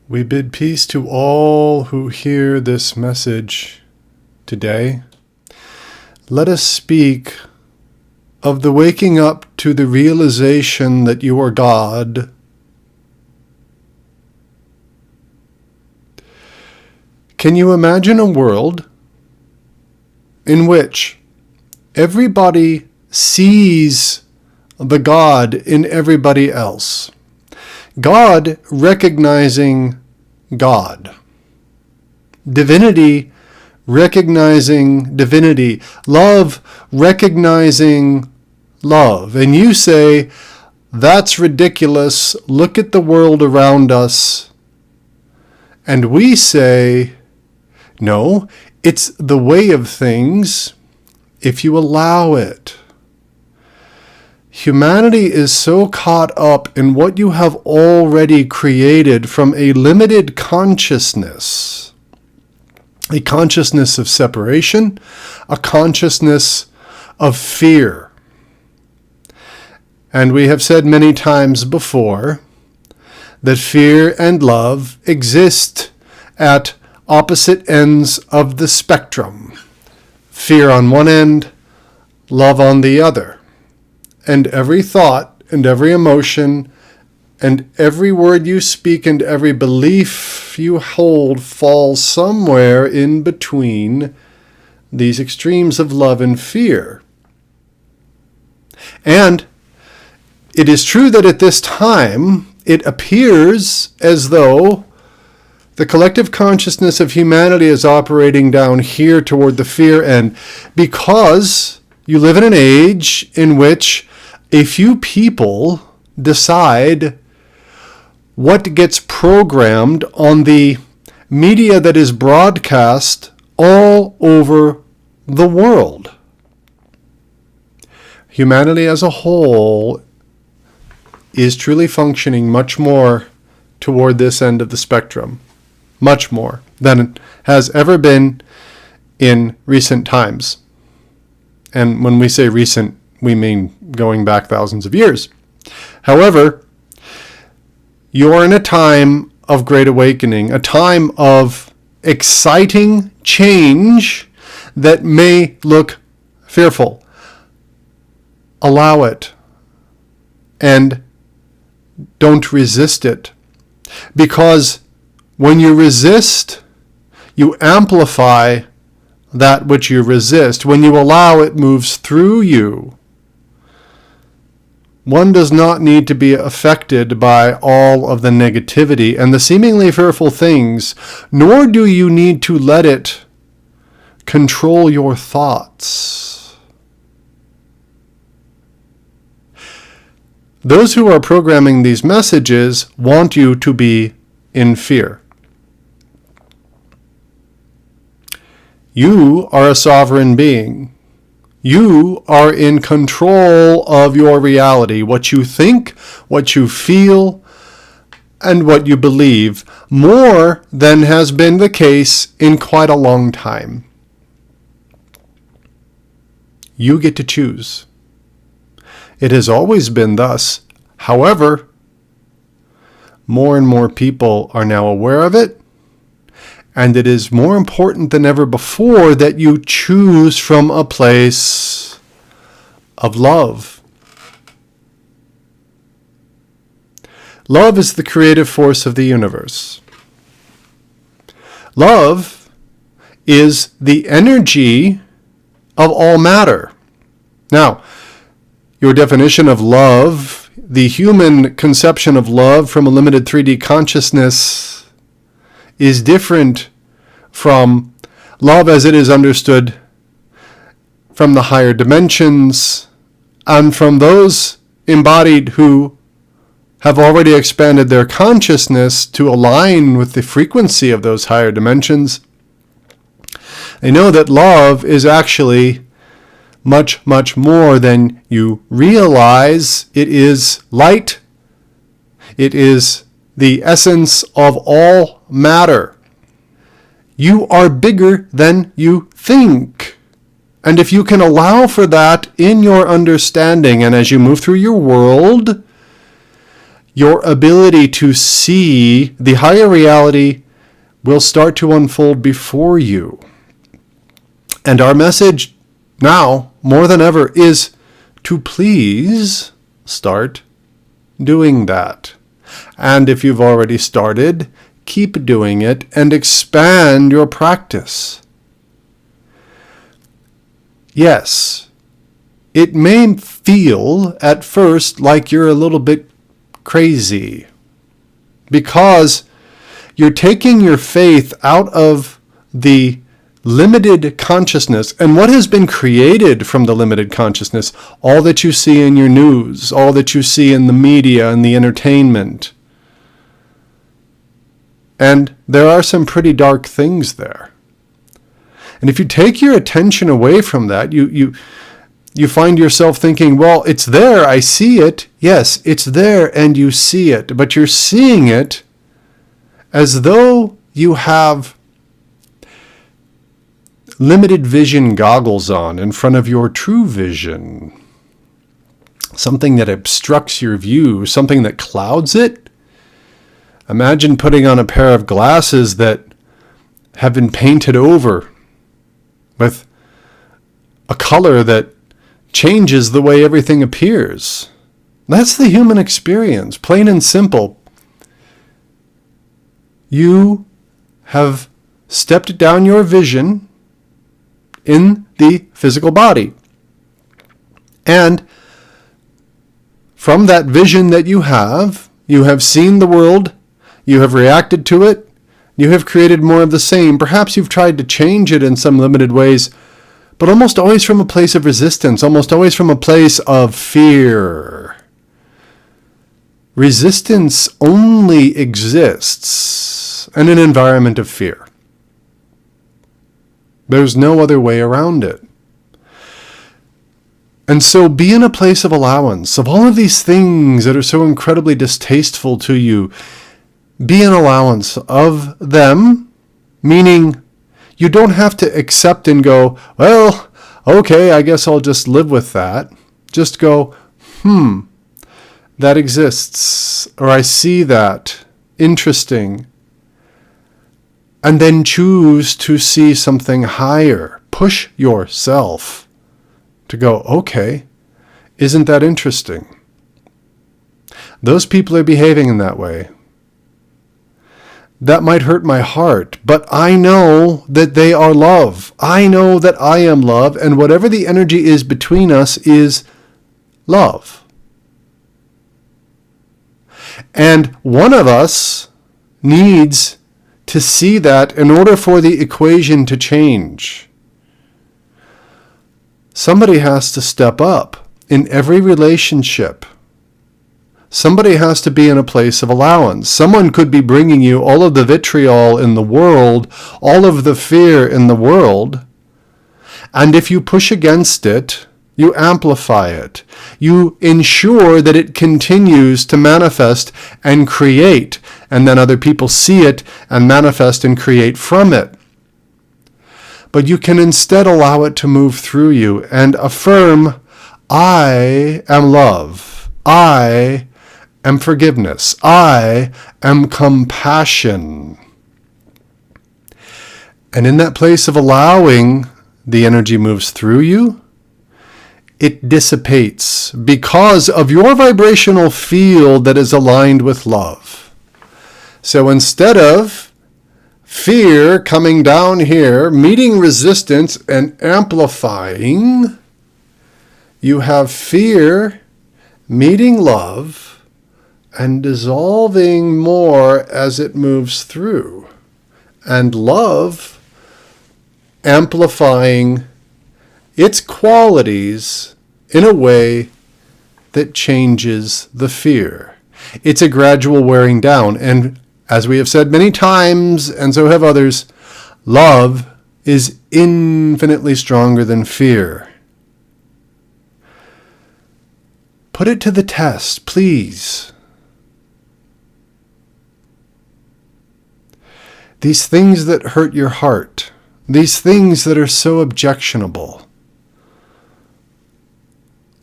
We bid peace to all who hear this message today. Let us speak of the waking up to the realization that you are God. Can you imagine a world in which everybody sees the God in everybody else? God recognizing God. Divinity recognizing divinity. Love recognizing love. And you say, that's ridiculous. Look at the world around us. And we say, no, it's the way of things if you allow it. Humanity is so caught up in what you have already created from a limited consciousness, a consciousness of separation, a consciousness of fear. And we have said many times before that fear and love exist at opposite ends of the spectrum. Fear on one end, love on the other. And every thought and every emotion and every word you speak and every belief you hold falls somewhere in between these extremes of love and fear. And it is true that at this time it appears as though the collective consciousness of humanity is operating down here toward the fear end, because you live in an age in which a few people decide what gets programmed on the media that is broadcast all over the world. Humanity as a whole is truly functioning much more toward this end of the spectrum, much more than it has ever been in recent times. And when we say recent, we mean going back thousands of years. However, you're in a time of great awakening, a time of exciting change that may look fearful. Allow it and don't resist it. Because when you resist, you amplify that which you resist. When you allow, it moves through you. One does not need to be affected by all of the negativity and the seemingly fearful things, nor do you need to let it control your thoughts. Those who are programming these messages want you to be in fear. You are a sovereign being. You are in control of your reality, what you think, what you feel, and what you believe, more than has been the case in quite a long time. You get to choose. It has always been thus. However, more and more people are now aware of it, and it is more important than ever before that you choose from a place of love. Love is the creative force of the universe. Love is the energy of all matter. Now, your definition of love, the human conception of love from a limited 3D consciousness, is different from love as it is understood from the higher dimensions and from those embodied who have already expanded their consciousness to align with the frequency of those higher dimensions. They know that love is actually much, much more than you realize. It is light. It is the essence of all matter. You are bigger than you think. And if you can allow for that in your understanding, and as you move through your world, your ability to see the higher reality will start to unfold before you. And our message now, more than ever, is to please start doing that. And if you've already started, keep doing it and expand your practice. Yes, it may feel at first like you're a little bit crazy because you're taking your faith out of the limited consciousness and what has been created from the limited consciousness, all that you see in your news, all that you see in the media and the entertainment. And there are some pretty dark things there. And if you take your attention away from that, you find yourself thinking, well, it's there, I see it. Yes, it's there and you see it, but you're seeing it as though you have limited vision goggles on in front of your true vision. Something that obstructs your view, something that clouds it. Imagine putting on a pair of glasses that have been painted over with a color that changes the way everything appears. That's the human experience, plain and simple. You have stepped down your vision in the physical body. And from that vision that you have seen the world, you have reacted to it, you have created more of the same. Perhaps you've tried to change it in some limited ways, but almost always from a place of resistance, almost always from a place of fear. Resistance only exists in an environment of fear. There's no other way around it. And so be in a place of allowance of all of these things that are so incredibly distasteful to you. Be an allowance of them, meaning you don't have to accept and go, well, okay, I guess I'll just live with that. Just go, that exists, or I see that, interesting. And then choose to see something higher. Push yourself to go, okay, isn't that interesting? Those people are behaving in that way. That might hurt my heart, but I know that they are love. I know that I am love, and whatever the energy is between us is love. And one of us needs to see that in order for the equation to change. Somebody has to step up in every relationship. Somebody has to be in a place of allowance. Someone could be bringing you all of the vitriol in the world, all of the fear in the world, and if you push against it, you amplify it. You ensure that it continues to manifest and create, and then other people see it and manifest and create from it. But you can instead allow it to move through you and affirm, I am love. I am forgiveness. I am compassion. And in that place of allowing, the energy moves through you. It dissipates because of your vibrational field that is aligned with love. So instead of fear coming down here, meeting resistance and amplifying, you have fear meeting love and dissolving more as it moves through, and love amplifying its qualities in a way that changes the fear. It's a gradual wearing down, and as we have said many times, and so have others, love is infinitely stronger than fear. Put it to the test, please. These things that hurt your heart, these things that are so objectionable,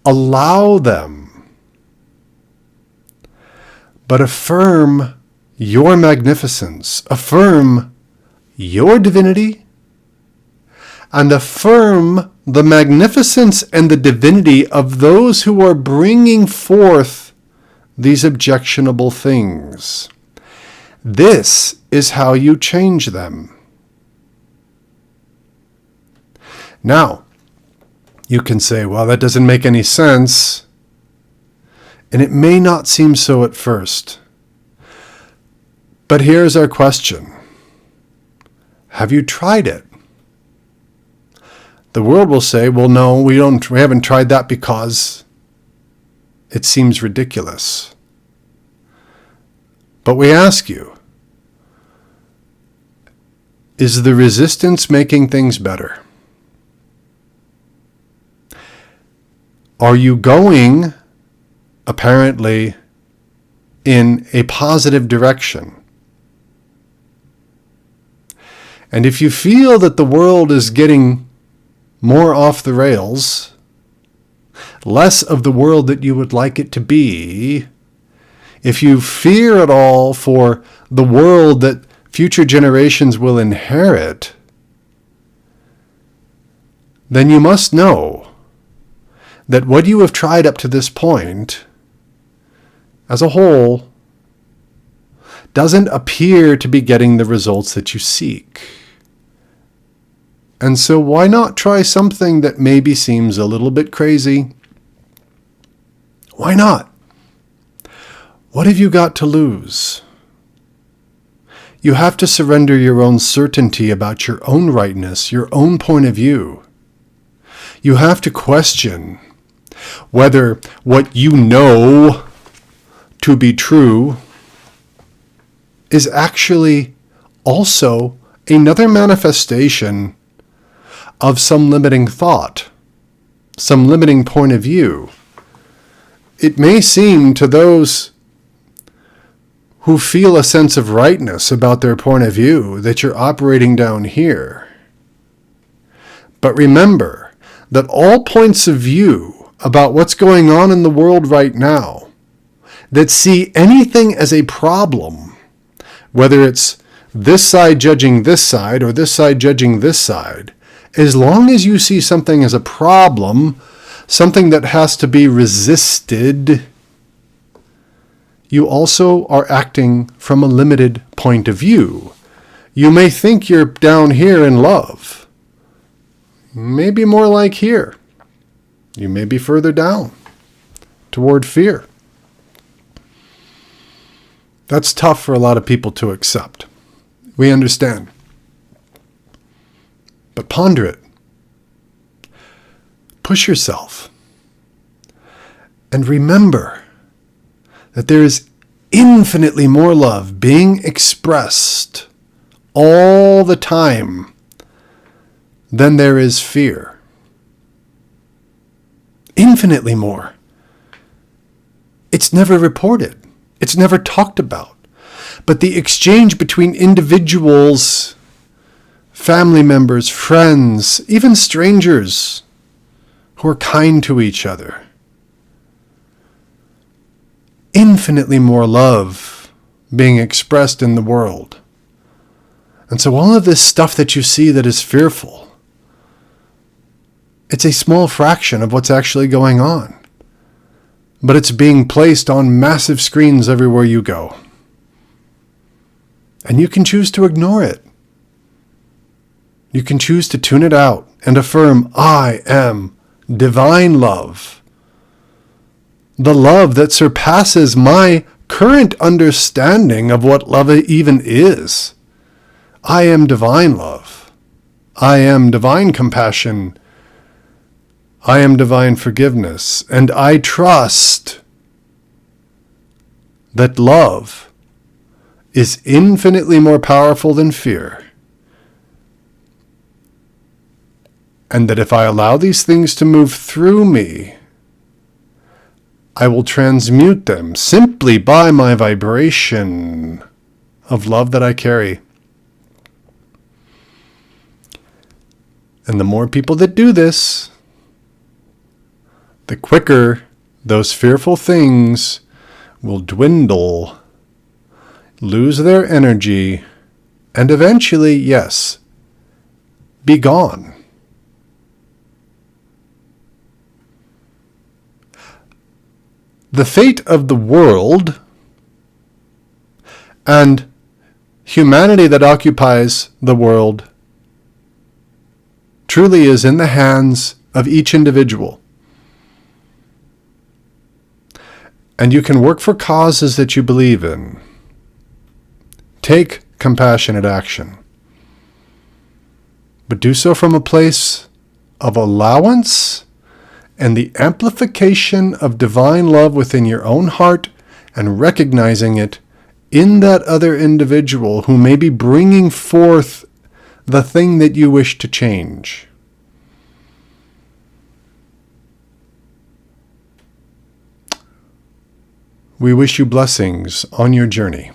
allow them. but affirm your magnificence, affirm your divinity, and affirm the magnificence and the divinity of those who are bringing forth these objectionable things. This is how you change them. Now, you can say, well, that doesn't make any sense. And it may not seem so at first. But here's our question. Have you tried it? The world will say, well, no, we haven't tried that because it seems ridiculous. But we ask you, is the resistance making things better? Are you going, apparently, in a positive direction? And if you feel that the world is getting more off the rails, less of the world that you would like it to be, if you fear at all for the world that future generations will inherit, then you must know that what you have tried up to this point, as a whole, doesn't appear to be getting the results that you seek. And so why not try something that maybe seems a little bit crazy? Why not? What have you got to lose? You have to surrender your own certainty about your own rightness, your own point of view. You have to question whether what you know to be true is actually also another manifestation of some limiting thought, some limiting point of view. It may seem to those who feel a sense of rightness about their point of view that you're operating down here. But remember that all points of view about what's going on in the world right now that see anything as a problem, whether it's this side judging this side or this side judging this side, as long as you see something as a problem, something that has to be resisted, you also are acting from a limited point of view. You may think you're down here in love. Maybe more like here. You may be further down toward fear. That's tough for a lot of people to accept. We understand. But ponder it. Push yourself. And remember that there is infinitely more love being expressed all the time than there is fear. Infinitely more. It's never reported. It's never talked about. But the exchange between individuals, family members, friends, even strangers who are kind to each other. Infinitely more love being expressed in the world. And so all of this stuff that you see that is fearful, it's a small fraction of what's actually going on. But it's being placed on massive screens everywhere you go. And you can choose to ignore it. You can choose to tune it out and affirm, I am divine love. The love that surpasses my current understanding of what love even is. I am divine love. I am divine compassion. I am divine forgiveness. And I trust that love is infinitely more powerful than fear. And that if I allow these things to move through me, I will transmute them simply by my vibration of love that I carry. And the more people that do this, the quicker those fearful things will dwindle lose their energy, and eventually, yes, be gone. The fate of the world and humanity that occupies the world truly is in the hands of each individual. And you can work for causes that you believe in. Take compassionate action. But do so from a place of allowance and the amplification of divine love within your own heart and recognizing it in that other individual who may be bringing forth the thing that you wish to change. We wish you blessings on your journey.